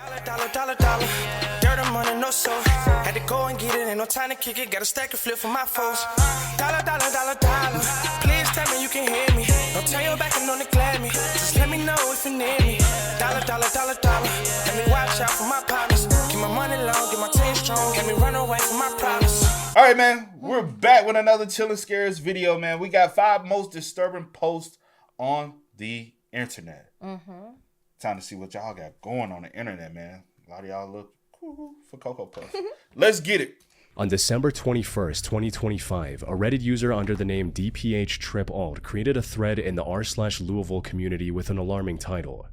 Dollar. Dirt and money, no soul. Had to go and get it, ain't no time to kick it. Got a stack and flip for my foes. Dollar. Please tell me you can hear me. Don't turn your back and don't neglect me. Just let me know if you need me. Dollar. Let me watch out for my partners. Keep my money long, get my team strong. Let me run away from my problems. All right, man. We're back with another Chillin' Scares video, man. We got 5 most disturbing posts on the internet. Time to see what y'all got going on the internet, man. A lot of y'all look cool for Cocoa Puff. Let's get it. On December 21st, 2025, a Reddit user under the name DPH_alt created a thread in the r/Louisville community with an alarming title.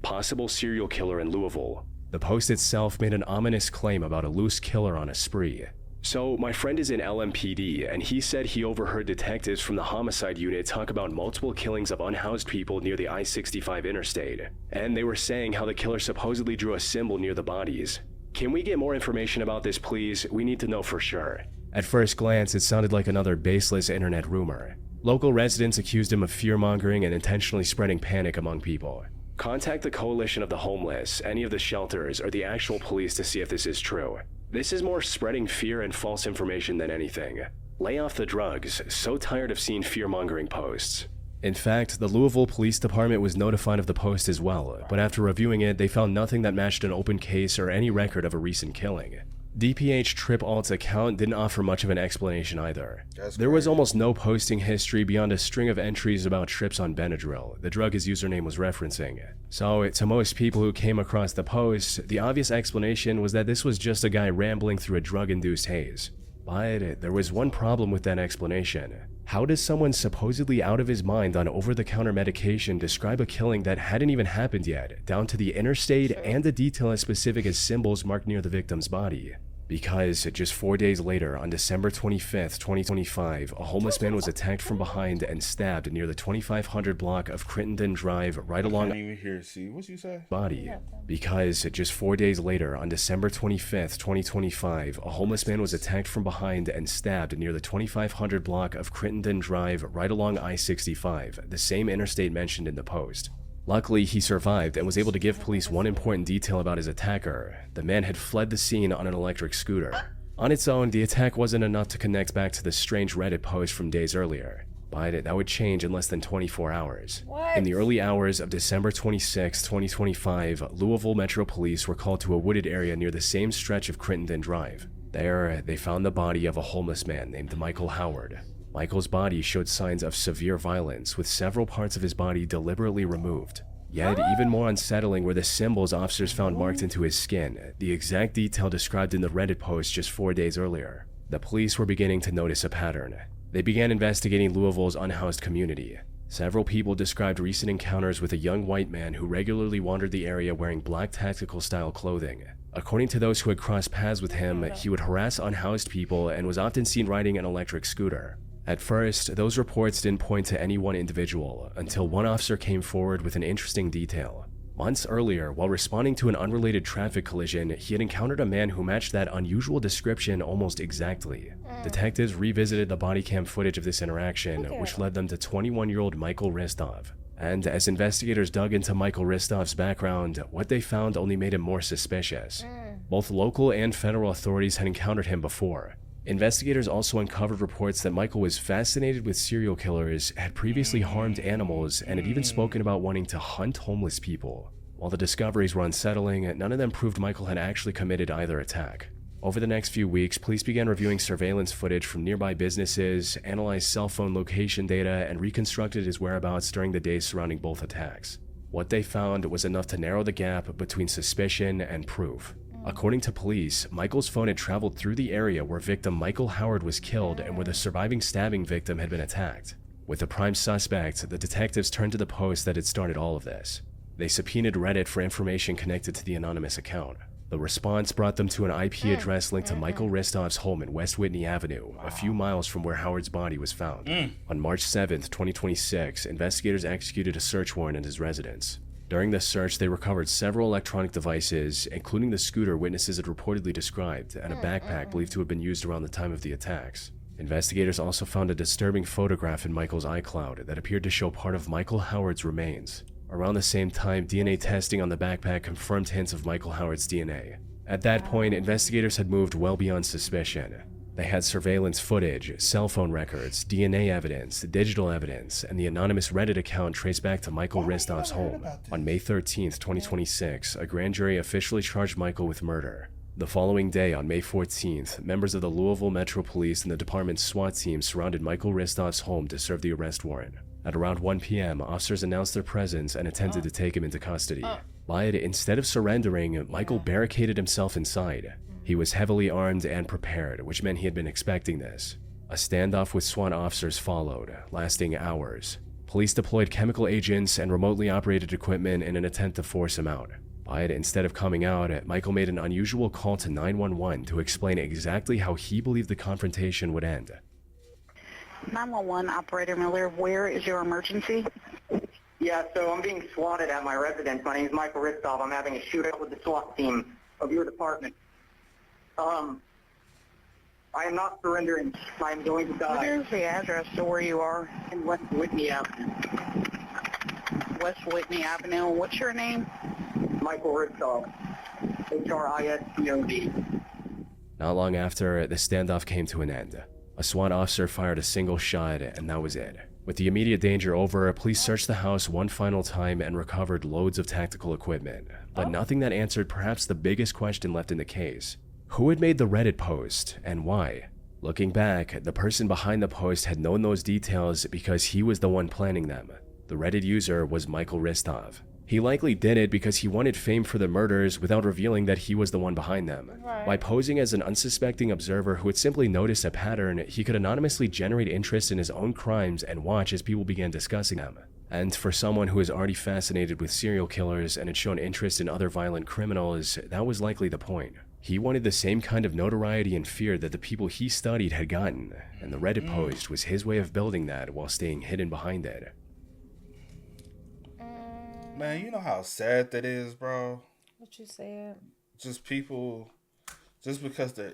Possible serial killer in Louisville. The post itself made an ominous claim about a loose killer on a spree. So, my friend is in LMPD, and he said he overheard detectives from the homicide unit talk about multiple killings of unhoused people near the I-65 interstate. And they were saying how the killer supposedly drew a symbol near the bodies. Can we get more information about this, please? We need to know for sure. At first glance, it sounded like another baseless internet rumor. Local residents accused him of fear-mongering and intentionally spreading panic among people. Contact the Coalition of the Homeless, any of the shelters, or the actual police to see if this is true. This is more spreading fear and false information than anything. Lay off the drugs, so tired of seeing fear-mongering posts. In fact, the Louisville Police Department was notified of the post as well, but after reviewing it, they found nothing that matched an open case or any record of a recent killing. DPH_alt's account didn't offer much of an explanation either. There was almost no posting history beyond a string of entries about trips on Benadryl, the drug his username was referencing. So, to most people who came across the post, the obvious explanation was that this was just a guy rambling through a drug-induced haze. But there was one problem with that explanation. How does someone supposedly out of his mind on over-the-counter medication describe a killing that hadn't even happened yet, down to the interstate and the detail as specific as symbols marked near the victim's body? Because just 4 days later, on December 25th, 2025, a homeless man was attacked from behind and stabbed near the 2500 block of Crittenden Drive right along I can't even hear. See, what you say? Body. Because just 4 days later, on December 25th, 2025, a homeless man was attacked from behind and stabbed near the 2500 block of Crittenden Drive right along I-65, the same interstate mentioned in the post. Luckily, he survived and was able to give police one important detail about his attacker. The man had fled the scene on an electric scooter. On its own, the attack wasn't enough to connect back to the strange Reddit post from days earlier, but that would change in less than 24 hours. In the early hours of December 26, 2025, Louisville Metro Police were called to a wooded area near the same stretch of Crittenden Drive. There, they found the body of a homeless man named Michael Howard. Michael's body showed signs of severe violence, with several parts of his body deliberately removed. Yet, even more unsettling were the symbols officers found marked into his skin, the exact detail described in the Reddit post just 4 days earlier. The police were beginning to notice a pattern. They began investigating Louisville's unhoused community. Several people described recent encounters with a young white man who regularly wandered the area wearing black tactical-style clothing. According to those who had crossed paths with him, he would harass unhoused people and was often seen riding an electric scooter. At first, those reports didn't point to any one individual, until one officer came forward with an interesting detail. Months earlier, while responding to an unrelated traffic collision, he had encountered a man who matched that unusual description almost exactly. Detectives revisited the body cam footage of this interaction, which led them to 21-year-old Michael Ristov. And as investigators dug into Michael Ristov's background, what they found only made him more suspicious. Both local and federal authorities had encountered him before. Investigators also uncovered reports that Michael was fascinated with serial killers, had previously harmed animals, and had even spoken about wanting to hunt homeless people. While the discoveries were unsettling, none of them proved Michael had actually committed either attack. Over the next few weeks, police began reviewing surveillance footage from nearby businesses, analyzed cell phone location data, and reconstructed his whereabouts during the days surrounding both attacks. What they found was enough to narrow the gap between suspicion and proof. According to police, Michael's phone had traveled through the area where victim Michael Howard was killed and where the surviving stabbing victim had been attacked. With the prime suspect, the detectives turned to the post that had started all of this. They subpoenaed Reddit for information connected to the anonymous account. The response brought them to an IP address linked to Michael Ristov's home in West Whitney Avenue, a few miles from where Howard's body was found. On March 7, 2026, investigators executed a search warrant at his residence. During this search, they recovered several electronic devices, including the scooter witnesses had reportedly described, and a backpack believed to have been used around the time of the attacks. Investigators also found a disturbing photograph in Michael's iCloud that appeared to show part of Michael Howard's remains. Around the same time, DNA testing on the backpack confirmed hints of Michael Howard's DNA. At that point, investigators had moved well beyond suspicion. They had surveillance footage, cell phone records, DNA evidence, digital evidence, and the anonymous Reddit account traced back to Michael Ristov's home. On May 13, 2026, a grand jury officially charged Michael with murder. The following day, on May 14th, members of the Louisville Metro Police and the department's SWAT team surrounded Michael Ristov's home to serve the arrest warrant. At around 1 p.m., officers announced their presence and attempted to take him into custody. But instead of surrendering, Michael barricaded himself inside. He was heavily armed and prepared, which meant he had been expecting this. A standoff with SWAT officers followed, lasting hours. Police deployed chemical agents and remotely operated equipment in an attempt to force him out. But instead of coming out, Michael made an unusual call to 911 to explain exactly how he believed the confrontation would end. 911, Operator Miller, where is your emergency? Yeah, so I'm being swatted at my residence. My name is Michael Ristov. I'm having a shootout with the SWAT team of your department. I am not surrendering. I am going to die. What is the address to where you are? In West Whitney Avenue. West Whitney Avenue. What's your name? Michael Ristov. H-R-I-S-T-O-V. Not long after, the standoff came to an end. A SWAT officer fired a single shot, and that was it. With the immediate danger over, police searched the house one final time and recovered loads of tactical equipment, but nothing that answered perhaps the biggest question left in the case. Who had made the Reddit post, and why? Looking back, the person behind the post had known those details because he was the one planning them. The Reddit user was Michael Ristov. He likely did it because he wanted fame for the murders without revealing that he was the one behind them. By posing as an unsuspecting observer who had simply noticed a pattern, he could anonymously generate interest in his own crimes and watch as people began discussing them. And for someone who is already fascinated with serial killers and had shown interest in other violent criminals, that was likely the point. He wanted the same kind of notoriety and fear that the people he studied had gotten, and the Reddit post was his way of building that while staying hidden behind it. Man, you know how sad that is, bro? What you said? Just people, just because of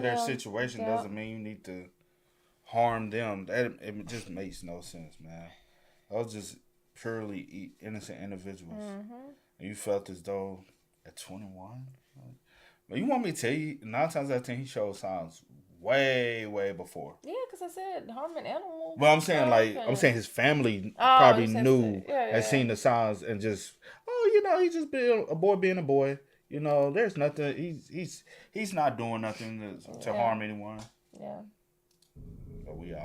their situation doesn't mean you need to harm them. It just makes no sense, man. Those just purely innocent individuals. And you felt as though at 21? But you want me to tell you, 9 times out of 10, he showed signs way before. Yeah, because I said harming animals. Well, I'm saying his family probably knew and seen the signs and just, he's just being a boy. You know, there's nothing. He's not doing nothing to harm anyone. Yeah.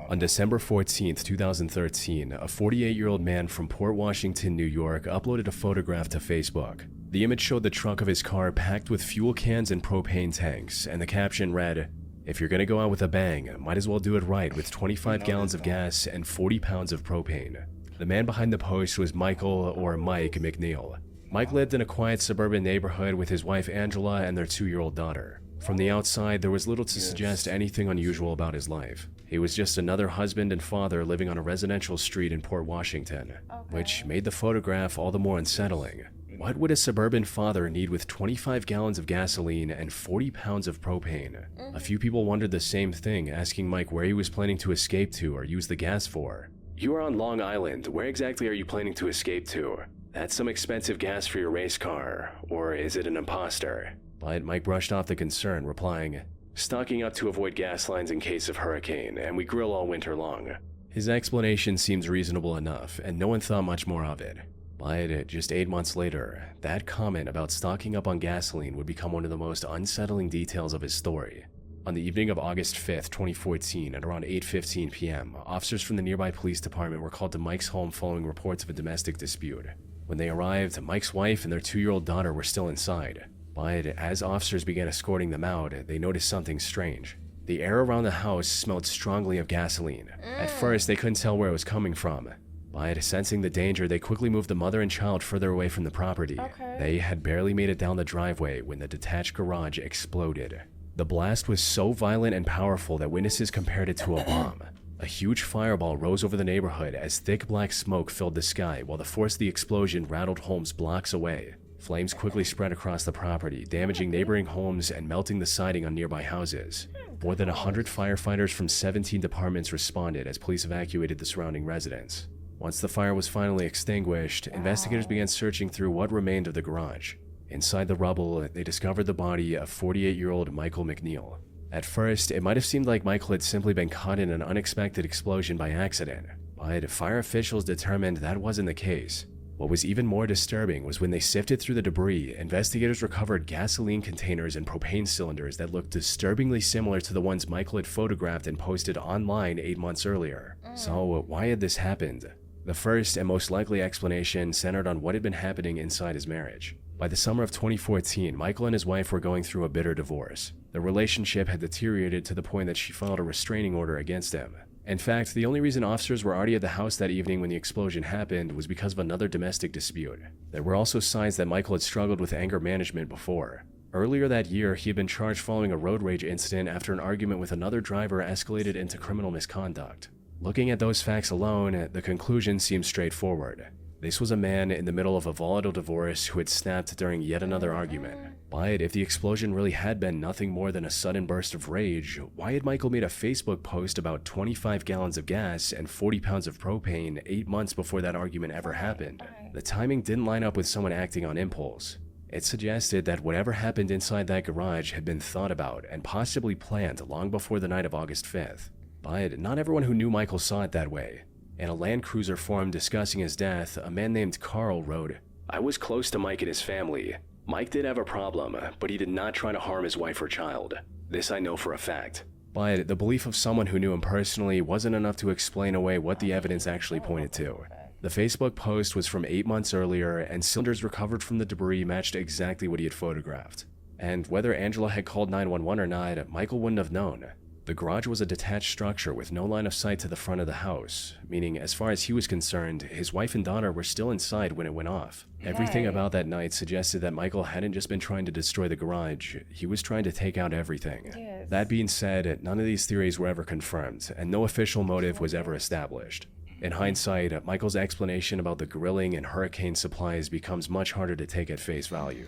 On December 14th, 2013, a 48-year-old man from Port Washington, New York, uploaded a photograph to Facebook. The image showed the trunk of his car packed with fuel cans and propane tanks, and the caption read, "If you're gonna go out with a bang, might as well do it right with 25 gallons of gas and 40 pounds of propane." The man behind the post was Michael, or Mike, McNeil. Mike lived in a quiet suburban neighborhood with his wife Angela and their 2-year-old daughter. From the outside, there was little to suggest anything unusual about his life. He was just another husband and father living on a residential street in Port Washington, which made the photograph all the more unsettling. What would a suburban father need with 25 gallons of gasoline and 40 pounds of propane? A few people wondered the same thing, asking Mike where he was planning to escape to or use the gas for. "You are on Long Island. Where exactly are you planning to escape to? That's some expensive gas for your race car. Or is it an imposter?" But Mike brushed off the concern, replying, "Stocking up to avoid gas lines in case of hurricane, and we grill all winter long." His explanation seems reasonable enough, and no one thought much more of it. But just 8 months later, that comment about stocking up on gasoline would become one of the most unsettling details of his story. On the evening of August 5th, 2014, at around 8:15 p.m., officers from the nearby police department were called to Mike's home following reports of a domestic dispute. When they arrived, Mike's wife and their 2-year-old daughter were still inside. But as officers began escorting them out, they noticed something strange. The air around the house smelled strongly of gasoline. At first, they couldn't tell where it was coming from. But sensing the danger, they quickly moved the mother and child further away from the property. They had barely made it down the driveway when the detached garage exploded. The blast was so violent and powerful that witnesses compared it to a bomb. A huge fireball rose over the neighborhood as thick black smoke filled the sky, while the force of the explosion rattled homes blocks away. Flames quickly spread across the property, damaging neighboring homes and melting the siding on nearby houses. More than 100 firefighters from 17 departments responded as police evacuated the surrounding residents. Once the fire was finally extinguished, investigators began searching through what remained of the garage. Inside the rubble, they discovered the body of 48-year-old Michael McNeil. At first, it might have seemed like Michael had simply been caught in an unexpected explosion by accident, but fire officials determined that wasn't the case. What was even more disturbing was when they sifted through the debris, investigators recovered gasoline containers and propane cylinders that looked disturbingly similar to the ones Michael had photographed and posted online 8 months earlier. So, why had this happened? The first and most likely explanation centered on what had been happening inside his marriage. By the summer of 2014, Michael and his wife were going through a bitter divorce. The relationship had deteriorated to the point that she filed a restraining order against him. In fact, the only reason officers were already at the house that evening when the explosion happened was because of another domestic dispute. There were also signs that Michael had struggled with anger management before. Earlier that year, he had been charged following a road rage incident after an argument with another driver escalated into criminal misconduct. Looking at those facts alone, the conclusion seems straightforward. This was a man in the middle of a volatile divorce who had snapped during yet another argument. But if the explosion really had been nothing more than a sudden burst of rage, why had Michael made a Facebook post about 25 gallons of gas and 40 pounds of propane 8 months before that argument ever happened? The timing didn't line up with someone acting on impulse. It suggested that whatever happened inside that garage had been thought about and possibly planned long before the night of August 5th. But not everyone who knew Michael saw it that way. In a Land Cruiser forum discussing his death, a man named Carl wrote, "I was close to Mike and his family. Mike did have a problem, but he did not try to harm his wife or child. This I know for a fact." But the belief of someone who knew him personally wasn't enough to explain away what the evidence actually pointed to. The Facebook post was from 8 months earlier, and cylinders recovered from the debris matched exactly what he had photographed. And whether Angela had called 911 or not, Michael wouldn't have known. The garage was a detached structure with no line of sight to the front of the house, meaning as far as he was concerned, his wife and daughter were still inside when it went off. Everything about that night suggested that Michael hadn't just been trying to destroy the garage, he was trying to take out everything. Yes. That being said, none of these theories were ever confirmed, and no official motive was ever established. In hindsight, Michael's explanation about the grilling and hurricane supplies becomes much harder to take at face value.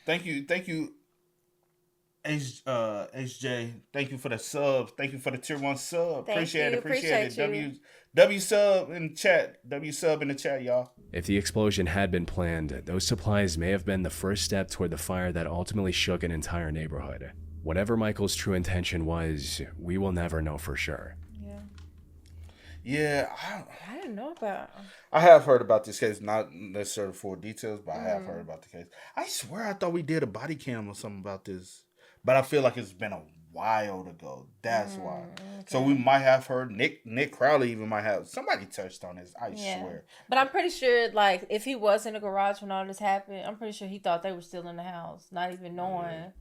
Thank you, HJ. Thank you for the sub. Thank you for the tier 1 sub. Appreciate it. W sub in the chat. W sub in the chat, y'all. If the explosion had been planned, those supplies may have been the first step toward the fire that ultimately shook an entire neighborhood. Whatever Michael's true intention was, we will never know for sure. Yeah, I didn't know about. I have heard about this case, not necessarily full details, but I have heard about the case. I swear I thought we did a body cam or something about this, but I feel like it's been a while ago. That's why. Okay. So we might have heard Nick Crowley even might have somebody touched on this. I swear. But I'm pretty sure, like, if he was in the garage when all this happened, I'm pretty sure he thought they were still in the house, not even knowing.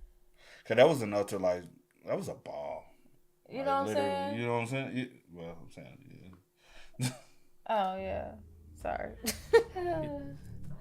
Cause that was another that was a ball. You know what I'm saying? You know what I'm saying? Well, I'm saying. Oh, yeah. Sorry.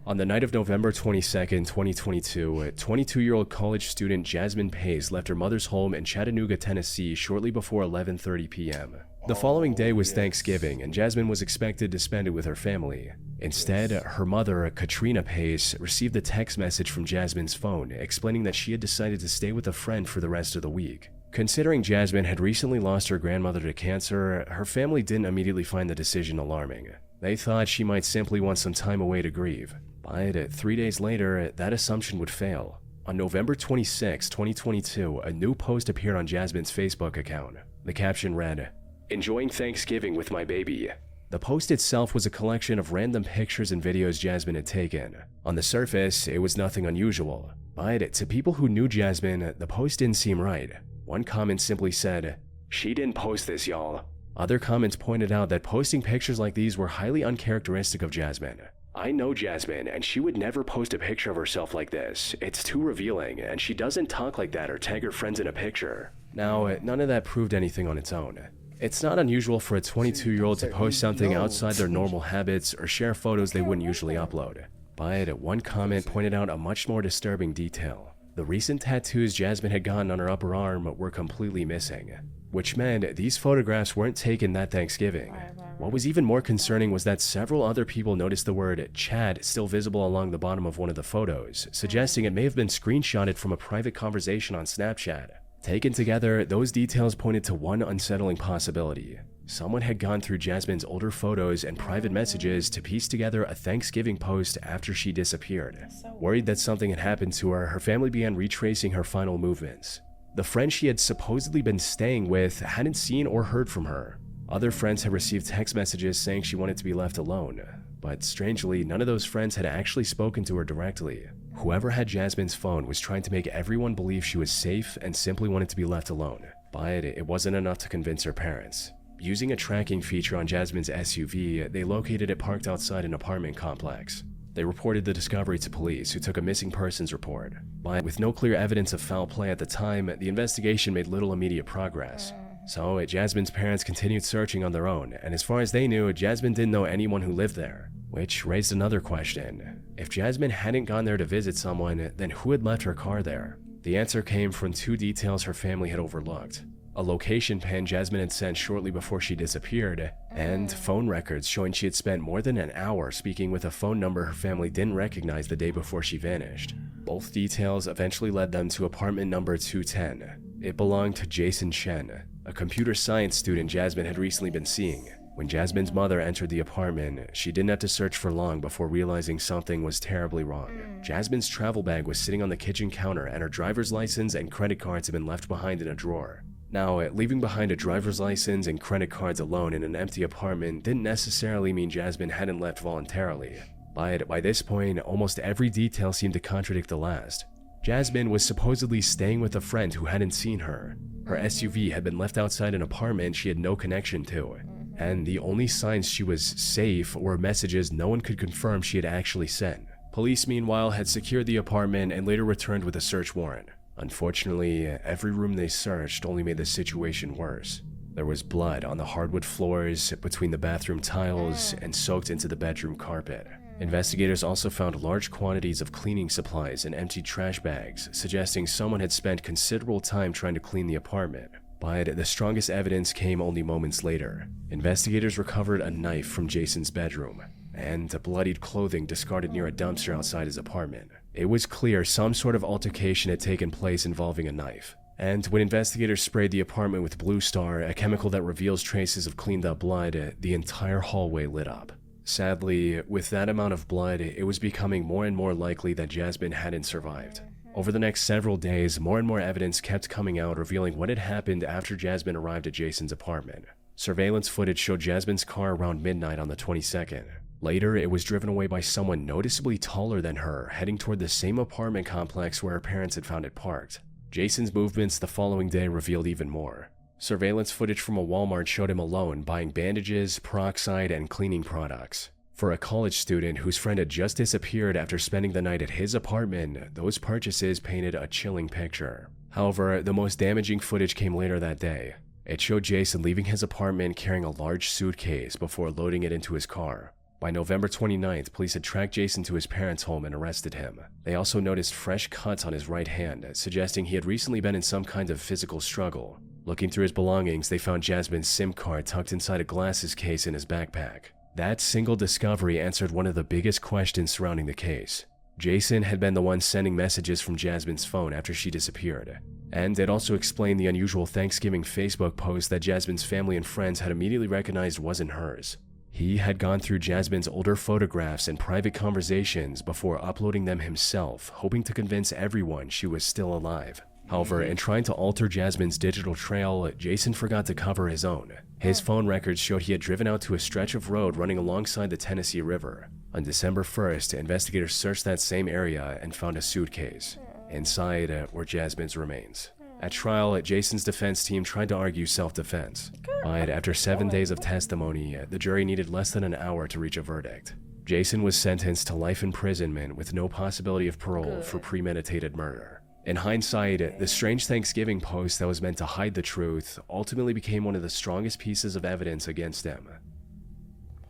On the night of November 22nd, 2022, 22-year-old college student Jasmine Pace left her mother's home in Chattanooga, Tennessee shortly before 11:30 p.m. The following day was Thanksgiving, and Jasmine was expected to spend it with her family. Instead, her mother, Katrina Pace, received a text message from Jasmine's phone explaining that she had decided to stay with a friend for the rest of the week. Considering Jasmine had recently lost her grandmother to cancer, her family didn't immediately find the decision alarming. They thought she might simply want some time away to grieve. But 3 days later, that assumption would fail. On November 26, 2022, a new post appeared on Jasmine's Facebook account. The caption read, "Enjoying Thanksgiving with my baby." The post itself was a collection of random pictures and videos Jasmine had taken. On the surface, it was nothing unusual. But to people who knew Jasmine, the post didn't seem right. One comment simply said, "She didn't post this, y'all." Other comments pointed out that posting pictures like these were highly uncharacteristic of Jasmine. "I know Jasmine, and she would never post a picture of herself like this. It's too revealing, and she doesn't talk like that or tag her friends in a picture." Now, none of that proved anything on its own. It's not unusual for a 22-year-old to post something outside their normal habits or share photos they wouldn't usually upload. But one comment pointed out a much more disturbing detail. The recent tattoos Jasmine had gotten on her upper arm were completely missing, which meant these photographs weren't taken that Thanksgiving. What was even more concerning was that several other people noticed the word Chad still visible along the bottom of one of the photos, suggesting it may have been screenshotted from a private conversation on Snapchat. Taken together, those details pointed to one unsettling possibility. Someone had gone through Jasmine's older photos and private messages to piece together a Thanksgiving post after she disappeared. Worried that something had happened to her, her family began retracing her final movements. The friend she had supposedly been staying with hadn't seen or heard from her. Other friends had received text messages saying she wanted to be left alone, but strangely, none of those friends had actually spoken to her directly. Whoever had Jasmine's phone was trying to make everyone believe she was safe and simply wanted to be left alone, but it wasn't enough to convince her parents. Using a tracking feature on Jasmine's SUV, they located it parked outside an apartment complex. They reported the discovery to police, who took a missing persons report. But with no clear evidence of foul play at the time, the investigation made little immediate progress. So, Jasmine's parents continued searching on their own, and as far as they knew, Jasmine didn't know anyone who lived there. Which raised another question. If Jasmine hadn't gone there to visit someone, then who had left her car there? The answer came from two details her family had overlooked. A location pin Jasmine had sent shortly before she disappeared, and phone records showing she had spent more than an hour speaking with a phone number her family didn't recognize the day before she vanished. Both details eventually led them to apartment number 210. It belonged to Jason Shen, a computer science student Jasmine had recently been seeing. When Jasmine's mother entered the apartment, she didn't have to search for long before realizing something was terribly wrong. Jasmine's travel bag was sitting on the kitchen counter, and her driver's license and credit cards had been left behind in a drawer. Now, leaving behind a driver's license and credit cards alone in an empty apartment didn't necessarily mean Jasmine hadn't left voluntarily. But by this point, almost every detail seemed to contradict the last. Jasmine was supposedly staying with a friend who hadn't seen her. Her SUV had been left outside an apartment she had no connection to. And the only signs she was safe were messages no one could confirm she had actually sent. Police, meanwhile, had secured the apartment and later returned with a search warrant. Unfortunately, every room they searched only made the situation worse. There was blood on the hardwood floors, between the bathroom tiles, and soaked into the bedroom carpet. Investigators also found large quantities of cleaning supplies and empty trash bags, suggesting someone had spent considerable time trying to clean the apartment. But the strongest evidence came only moments later. Investigators recovered a knife from Jason's bedroom, and bloodied clothing discarded near a dumpster outside his apartment. It was clear some sort of altercation had taken place involving a knife. And when investigators sprayed the apartment with Blue Star, a chemical that reveals traces of cleaned up blood, the entire hallway lit up. Sadly, with that amount of blood, it was becoming more and more likely that Jasmine hadn't survived. Over the next several days, more and more evidence kept coming out revealing what had happened after Jasmine arrived at Jason's apartment. Surveillance footage showed Jasmine's car around midnight on the 22nd. Later, it was driven away by someone noticeably taller than her, heading toward the same apartment complex where her parents had found it parked. Jason's movements the following day revealed even more. Surveillance footage from a Walmart showed him alone, buying bandages, peroxide, and cleaning products. For a college student whose friend had just disappeared after spending the night at his apartment, those purchases painted a chilling picture. However, the most damaging footage came later that day. It showed Jason leaving his apartment carrying a large suitcase before loading it into his car. By November 29th, police had tracked Jason to his parents' home and arrested him. They also noticed fresh cuts on his right hand, suggesting he had recently been in some kind of physical struggle. Looking through his belongings, they found Jasmine's SIM card tucked inside a glasses case in his backpack. That single discovery answered one of the biggest questions surrounding the case. Jason had been the one sending messages from Jasmine's phone after she disappeared. And it also explained the unusual Thanksgiving Facebook post that Jasmine's family and friends had immediately recognized wasn't hers. He had gone through Jasmine's older photographs and private conversations before uploading them himself, hoping to convince everyone she was still alive. However, in trying to alter Jasmine's digital trail, Jason forgot to cover his own. His phone records showed he had driven out to a stretch of road running alongside the Tennessee River. On December 1st, investigators searched that same area and found a suitcase. Inside were Jasmine's remains. At trial, Jason's defense team tried to argue self-defense. But after 7 days of testimony, the jury needed less than an hour to reach a verdict. Jason was sentenced to life imprisonment with no possibility of parole for premeditated murder. In hindsight, the strange Thanksgiving post that was meant to hide the truth ultimately became one of the strongest pieces of evidence against him.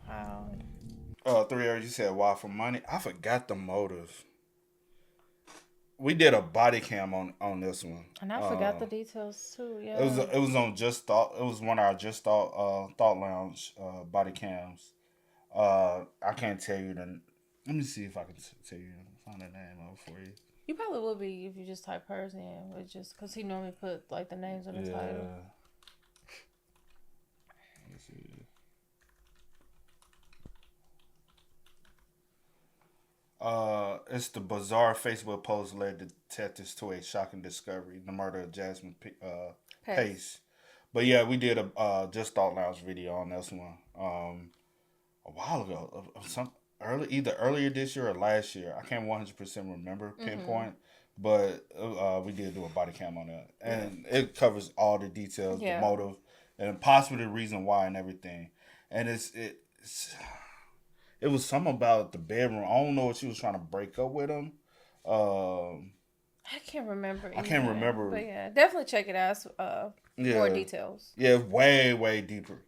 Wow. Oh, 3 hours, you said why for money? I forgot the motive. We did a body cam on this one. And I forgot the details too. Yeah. It was on Just Thought. It was one of our Just Thought Lounge body cams. I can't tell you the. Let me see if I can tell you. Find the name out for you. You probably would be if you just type hers in, but just because he normally put like the names on the title. Let me see. It's the bizarre Facebook post led detectives to a shocking discovery: the murder of Jasmine Pace. But yeah, we did a Just Thought Lounge video on this one a while ago. Either earlier this year or last year. I can't 100% remember pinpoint, but we did do a body cam on that, and it covers all the details, the motive, and possibly the reason why and everything. And it was something about the bedroom. I don't know if she was trying to break up with him. I can't remember. I can't remember. But yeah, definitely check it out. More details. Yeah, way deeper.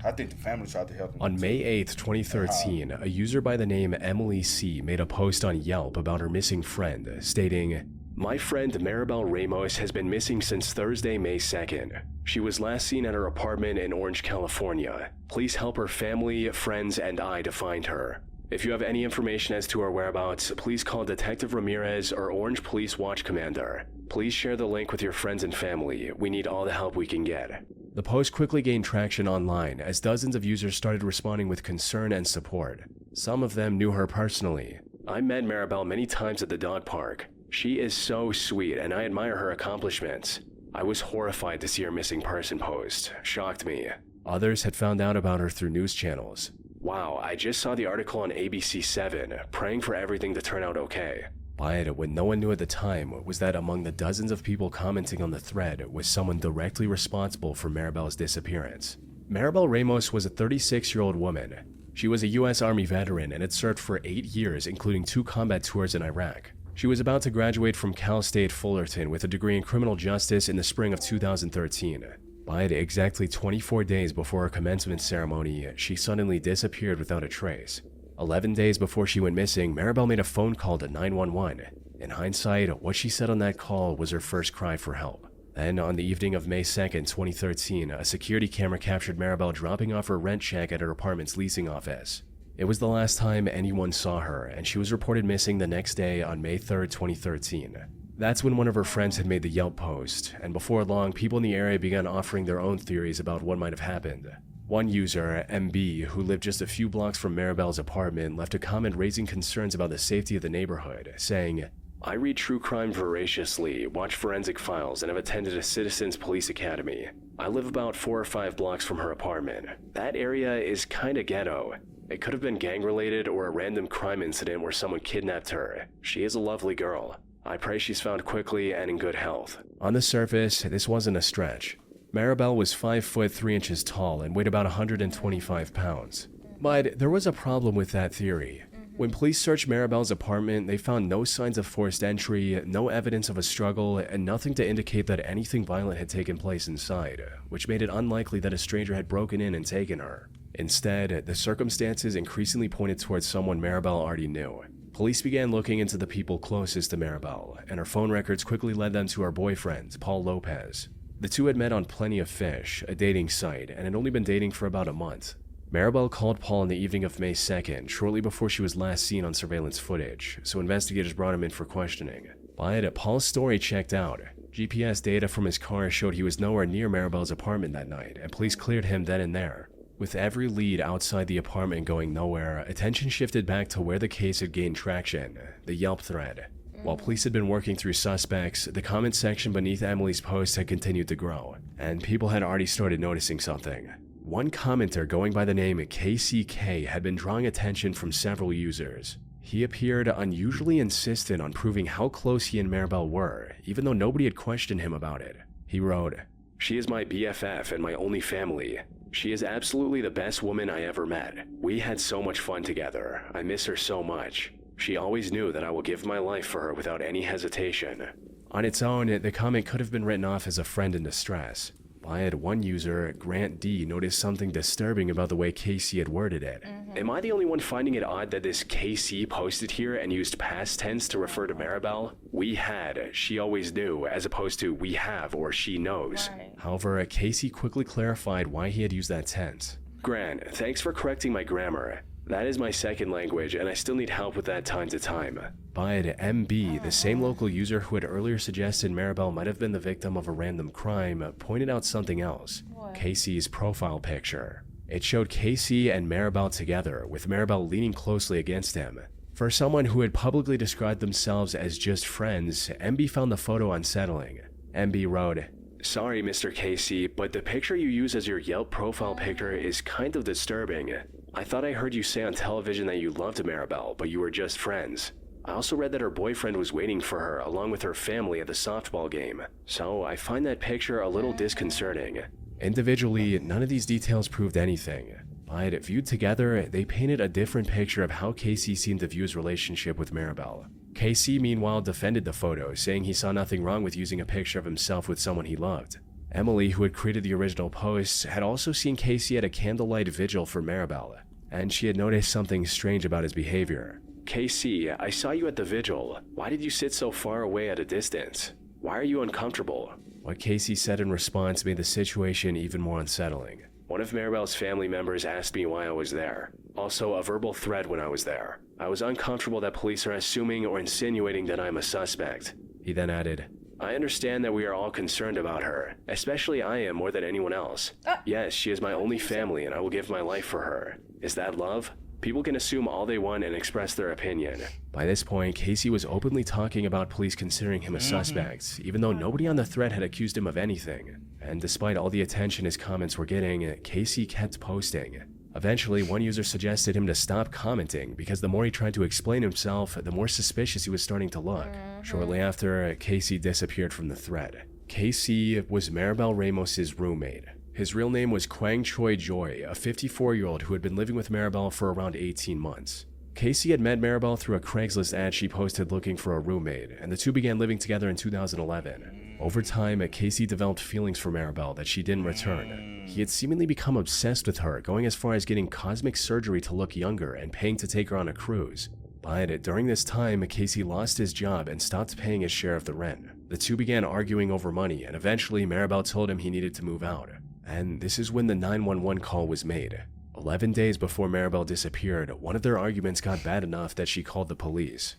I think the family tried to help him. On May 8th, 2013, a user by the name Emily C. made a post on Yelp about her missing friend, stating, "My friend Maribel Ramos has been missing since Thursday, May 2nd. She was last seen at her apartment in Orange, California. Please help her family, friends, and I to find her. If you have any information as to her whereabouts, please call Detective Ramirez or Orange Police Watch Commander. Please share the link with your friends and family. We need all the help we can get." The post quickly gained traction online as dozens of users started responding with concern and support. Some of them knew her personally. "I met Maribel many times at the dog park. She is so sweet and I admire her accomplishments. I was horrified to see her missing person post. Shocked me." Others had found out about her through news channels. "Wow, I just saw the article on ABC7, praying for everything to turn out okay." But what no one knew at the time was that among the dozens of people commenting on the thread was someone directly responsible for Maribel's disappearance. Maribel Ramos was a 36-year-old woman. She was a U.S. Army veteran and had served for 8 years, including 2 combat tours in Iraq. She was about to graduate from Cal State Fullerton with a degree in criminal justice in the spring of 2013. But exactly 24 days before her commencement ceremony, she suddenly disappeared without a trace. 11 days before she went missing, Maribel made a phone call to 911. In hindsight, what she said on that call was her first cry for help. Then, on the evening of May 2nd, 2013, a security camera captured Maribel dropping off her rent check at her apartment's leasing office. It was the last time anyone saw her, and she was reported missing the next day on May 3rd, 2013. That's when one of her friends had made the Yelp post, and before long, people in the area began offering their own theories about what might have happened. One user, MB, who lived just a few blocks from Maribel's apartment, left a comment raising concerns about the safety of the neighborhood, saying, "I read true crime voraciously, watch forensic files, and have attended a citizens police academy. I live about 4 or 5 blocks from her apartment. That area is kinda ghetto. It could have been gang-related or a random crime incident where someone kidnapped her. She is a lovely girl. I pray she's found quickly and in good health." On the surface, this wasn't a stretch. Maribel was 5 foot 3 inches tall and weighed about 125 pounds. But there was a problem with that theory. When police searched Maribel's apartment, they found no signs of forced entry, no evidence of a struggle, and nothing to indicate that anything violent had taken place inside, which made it unlikely that a stranger had broken in and taken her. Instead, the circumstances increasingly pointed towards someone Maribel already knew. Police began looking into the people closest to Maribel, and her phone records quickly led them to her boyfriend, Paul Lopez. The two had met on Plenty of Fish, a dating site, and had only been dating for about a month. Maribel called Paul on the evening of May 2nd, shortly before she was last seen on surveillance footage, so investigators brought him in for questioning. But Paul's story checked out. GPS data from his car showed he was nowhere near Maribel's apartment that night, and police cleared him then and there. With every lead outside the apartment going nowhere, attention shifted back to where the case had gained traction, the Yelp thread. While police had been working through suspects, the comment section beneath Emily's post had continued to grow, and people had already started noticing something. One commenter going by the name KCK had been drawing attention from several users. He appeared unusually insistent on proving how close he and Maribel were, even though nobody had questioned him about it. He wrote, "She is my BFF and my only family. She is absolutely the best woman I ever met. We had so much fun together. I miss her so much. She always knew that I will give my life for her without any hesitation." On its own, the comment could have been written off as a friend in distress. But one user, Grant D, noticed something disturbing about the way KC had worded it. "Am I the only one finding it odd that this KC posted here and used past tense to refer to Maribel? We had, she always knew, as opposed to we have or she knows." Right. However, Casey quickly clarified why he had used that tense. "Grant, thanks for correcting my grammar. That is my second language, and I still need help with that time to time." But MB, the same local user who had earlier suggested Maribel might have been the victim of a random crime, pointed out something else. What? Casey's profile picture. It showed Casey and Maribel together, with Maribel leaning closely against him. For someone who had publicly described themselves as just friends, MB found the photo unsettling. MB wrote, "Sorry, Mr. Casey, but the picture you use as your Yelp profile picture is kind of disturbing. I thought I heard you say on television that you loved Maribel, but you were just friends. I also read that her boyfriend was waiting for her along with her family at the softball game, so I find that picture a little disconcerting." Individually, none of these details proved anything, but viewed together, they painted a different picture of how Casey seemed to view his relationship with Maribel. Casey, meanwhile, defended the photo, saying he saw nothing wrong with using a picture of himself with someone he loved. Emily, who had created the original post, had also seen Casey at a candlelight vigil for Maribel, and she had noticed something strange about his behavior. "Casey, I saw you at the vigil. Why did you sit so far away at a distance? Why are you uncomfortable?" What Casey said in response made the situation even more unsettling. "One of Maribel's family members asked me why I was there. Also, a verbal threat when I was there. I was uncomfortable that police are assuming or insinuating that I'm a suspect." He then added, "I understand that we are all concerned about her, especially I am more than anyone else. Yes, she is my only family and I will give my life for her. Is that love? People can assume all they want and express their opinion." By this point, Casey was openly talking about police considering him a suspect, even though nobody on the thread had accused him of anything. And despite all the attention his comments were getting, Casey kept posting. Eventually, one user suggested him to stop commenting because the more he tried to explain himself, the more suspicious he was starting to look. Shortly after, Casey disappeared from the thread. Casey was Maribel Ramos's roommate. His real name was Kwang Choi Joy, a 54-year-old who had been living with Maribel for around 18 months. Casey had met Maribel through a Craigslist ad she posted looking for a roommate, and the two began living together in 2011. Over time, Casey developed feelings for Maribel that she didn't return. He had seemingly become obsessed with her, going as far as getting cosmetic surgery to look younger and paying to take her on a cruise. But during this time, Casey lost his job and stopped paying his share of the rent. The two began arguing over money, and eventually Maribel told him he needed to move out. And this is when the 911 call was made. 11 days before Maribel disappeared, one of their arguments got bad enough that she called the police.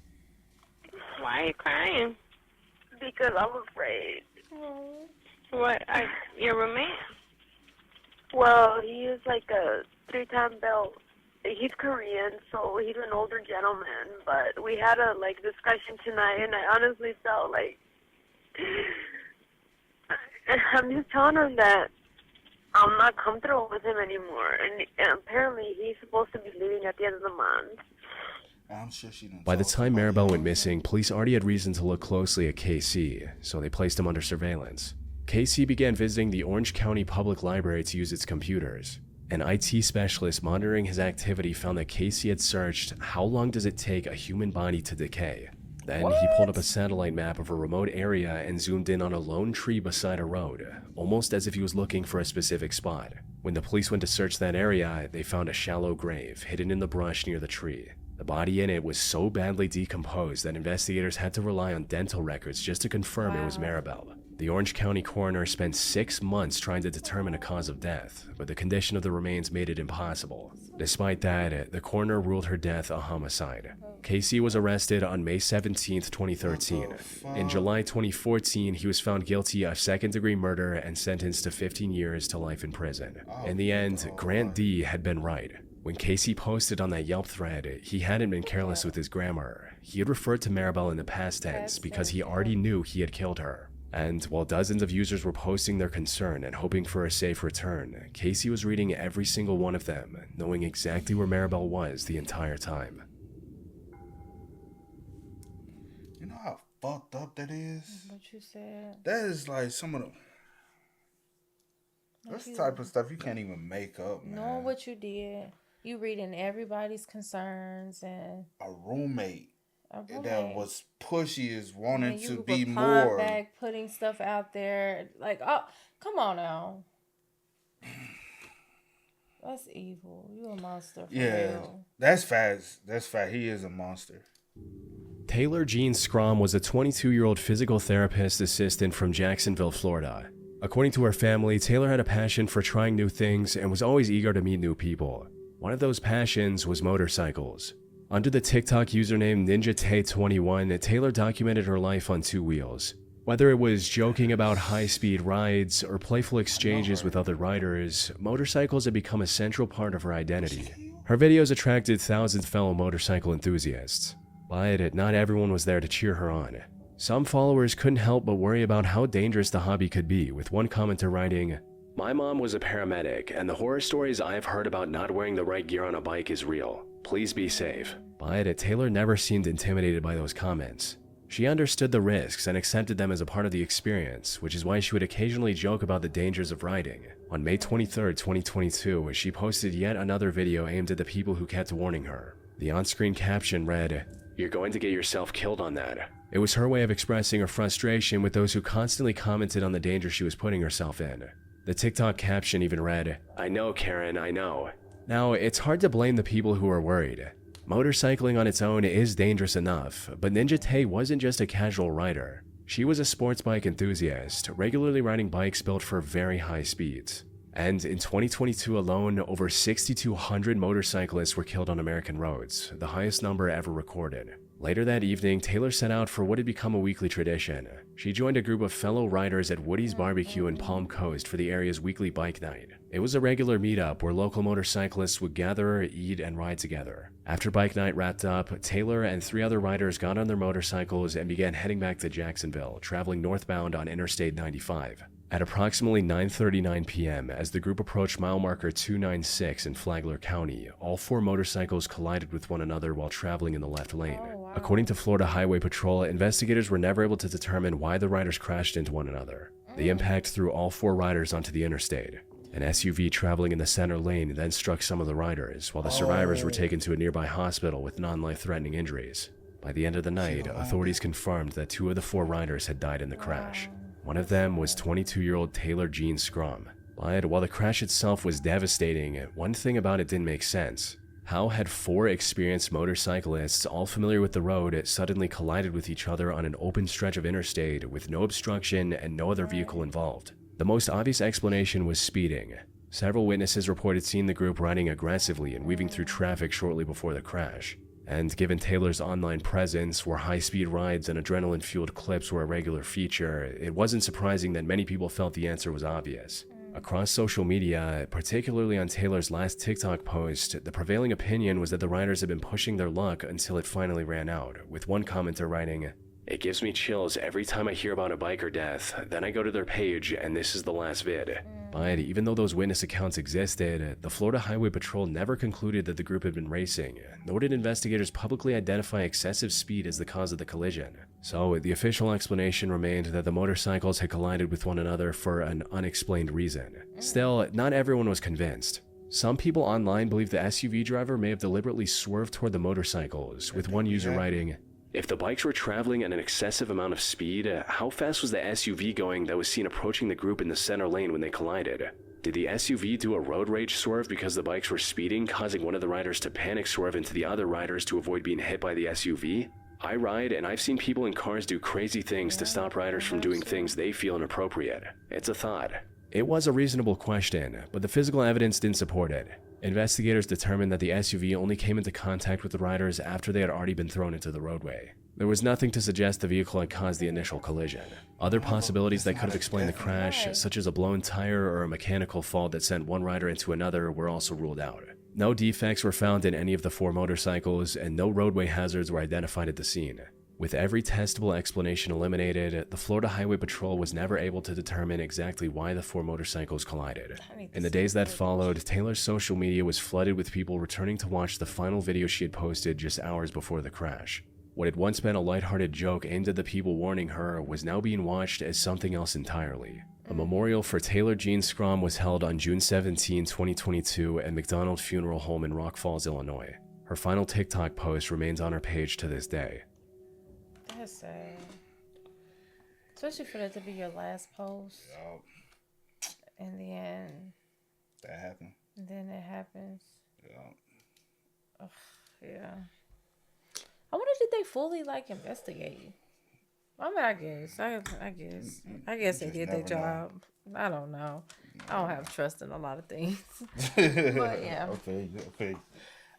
"Why are you crying?" Because I'm afraid. "What? Your roommate?" Well, he is like a 3-time belt. He's Korean, so he's an older gentleman. But we had a discussion tonight, and I honestly felt like I'm just telling him that I'm not comfortable with him anymore, and apparently he's supposed to be leaving at the end of the month. I'm sure she didn't. By the time Maribel went missing, police already had reason to look closely at Casey, so they placed him under surveillance. Casey began visiting the Orange County Public Library to use its computers. An IT specialist monitoring his activity found that Casey had searched, "How long does it take a human body to decay?" Then he pulled up a satellite map of a remote area and zoomed in on a lone tree beside a road, almost as if he was looking for a specific spot. When the police went to search that area, they found a shallow grave hidden in the brush near the tree. The body in it was so badly decomposed that investigators had to rely on dental records just to confirm it was Maribel. The Orange County coroner spent 6 months trying to determine a cause of death, but the condition of the remains made it impossible. Despite that, the coroner ruled her death a homicide. Casey was arrested on May 17, 2013. In July 2014, he was found guilty of second-degree murder and sentenced to 15 years to life in prison. In the end, Grant D had been right. When Casey posted on that Yelp thread, he hadn't been careless with his grammar. He had referred to Maribel in the past tense because he already knew he had killed her. And while dozens of users were posting their concern and hoping for a safe return, Casey was reading every single one of them, knowing exactly where Maribel was the entire time. You know how fucked up that is? What you said. That is like some of the... That's the type of stuff you can't even make up, man. Know what you did. You reading everybody's concerns and... A roommate that was pushy is wanting to be more. more. Back, putting stuff out there. Like, oh, come on now. That's evil. You a monster for real. That's fast. That's fast. He is a monster. Taylor Jean Scrum was a 22-year-old physical therapist assistant from Jacksonville, Florida. According to her family, Taylor had a passion for trying new things and was always eager to meet new people. One of those passions was motorcycles. Under the TikTok username NinjaTay21, Taylor documented her life on 2 wheels. Whether it was joking about high-speed rides or playful exchanges with other riders, motorcycles had become a central part of her identity. Her videos attracted thousands of fellow motorcycle enthusiasts, but not everyone was there to cheer her on. Some followers couldn't help but worry about how dangerous the hobby could be, with one commenter writing, "My mom was a paramedic, and the horror stories I've heard about not wearing the right gear on a bike is real. Please be safe." But Taylor never seemed intimidated by those comments. She understood the risks and accepted them as a part of the experience, which is why she would occasionally joke about the dangers of riding. On May 23, 2022, she posted yet another video aimed at the people who kept warning her. The on-screen caption read, "You're going to get yourself killed on that." It was her way of expressing her frustration with those who constantly commented on the danger she was putting herself in. The TikTok caption even read, "I know, Karen, I know." Now, it's hard to blame the people who are worried. Motorcycling on its own is dangerous enough, but Ninja Tay wasn't just a casual rider. She was a sports bike enthusiast, regularly riding bikes built for very high speeds. And in 2022 alone, over 6,200 motorcyclists were killed on American roads, the highest number ever recorded. Later that evening, Taylor set out for what had become a weekly tradition. She joined a group of fellow riders at Woody's Barbecue in Palm Coast for the area's weekly bike night. It was a regular meetup where local motorcyclists would gather, eat, and ride together. After bike night wrapped up, Taylor and 3 other riders got on their motorcycles and began heading back to Jacksonville, traveling northbound on Interstate 95. At approximately 9:39 p.m., as the group approached mile marker 296 in Flagler County, all 4 motorcycles collided with one another while traveling in the left lane. According to Florida Highway Patrol, investigators were never able to determine why the riders crashed into one another. The impact threw all 4 riders onto the interstate. An SUV traveling in the center lane then struck some of the riders, while the survivors were taken to a nearby hospital with non-life-threatening injuries. By the end of the night, authorities confirmed that 2 of the 4 riders had died in the crash. One of them was 22-year-old Taylor Jean Scrum. But while the crash itself was devastating, one thing about it didn't make sense. How had 4 experienced motorcyclists, all familiar with the road, suddenly collided with each other on an open stretch of interstate with no obstruction and no other vehicle involved? The most obvious explanation was speeding. Several witnesses reported seeing the group riding aggressively and weaving through traffic shortly before the crash. And given Taylor's online presence, where high-speed rides and adrenaline-fueled clips were a regular feature, it wasn't surprising that many people felt the answer was obvious. Across social media, particularly on Taylor's last TikTok post, the prevailing opinion was that the riders had been pushing their luck until it finally ran out, with one commenter writing, "It gives me chills every time I hear about a biker death, then I go to their page and this is the last vid." But even though those witness accounts existed, the Florida Highway Patrol never concluded that the group had been racing, nor did investigators publicly identify excessive speed as the cause of the collision. So the official explanation remained that the motorcycles had collided with one another for an unexplained reason. Still, not everyone was convinced. Some people online believe the SUV driver may have deliberately swerved toward the motorcycles, with one user writing, "If the bikes were traveling at an excessive amount of speed, how fast was the SUV going that was seen approaching the group in the center lane when they collided? Did the SUV do a road rage swerve because the bikes were speeding, causing one of the riders to panic swerve into the other riders to avoid being hit by the SUV? I ride, and I've seen people in cars do crazy things to stop riders from doing things they feel inappropriate. It's a thought." It was a reasonable question, but the physical evidence didn't support it. Investigators determined that the SUV only came into contact with the riders after they had already been thrown into the roadway. There was nothing to suggest the vehicle had caused the initial collision. Other possibilities that could have explained the crash, such as a blown tire or a mechanical fault that sent one rider into another, were also ruled out. No defects were found in any of the 4 motorcycles, and no roadway hazards were identified at the scene. With every testable explanation eliminated, the Florida Highway Patrol was never able to determine exactly why the 4 motorcycles collided. In the days that followed, Taylor's social media was flooded with people returning to watch the final video she had posted just hours before the crash. What had once been a lighthearted joke aimed at the people warning her was now being watched as something else entirely. A memorial for Taylor Jean Scrum was held on June 17, 2022 at McDonald Funeral Home in Rock Falls, Illinois. Her final TikTok post remains on her page to this day. That's sad. Especially for that to be your last post. Yup. And then That happened. And then it happens. Yeah. Ugh, yeah. I wonder, did they fully investigate? I mean, I guess they did their job. I don't know. I don't have trust in a lot of things. But yeah. Okay.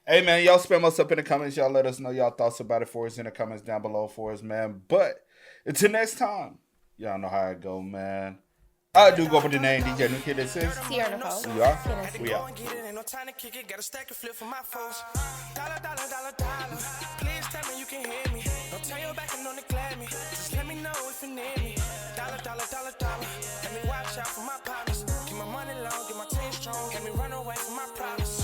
Hey man, y'all spam us up in the comments. Y'all let us know y'all thoughts about it for us in the comments down below for us, man. But until next time, y'all know how it go, man. Do go by the name DJ New Kid That Sings. Sierra Nicole. We are. Kid and We are. Ain't no time to kick it, got a stack of flip for my foes. Dollar, dollar, dollar, dollar. Please tell me you can hear me. Don't turn your back and don't neglect me. Just let me know if you need me. Dollar, dollar, dollar, dollar. Let me watch out for my partners. Keep my money long, get my team strong. Let me run away from my problems.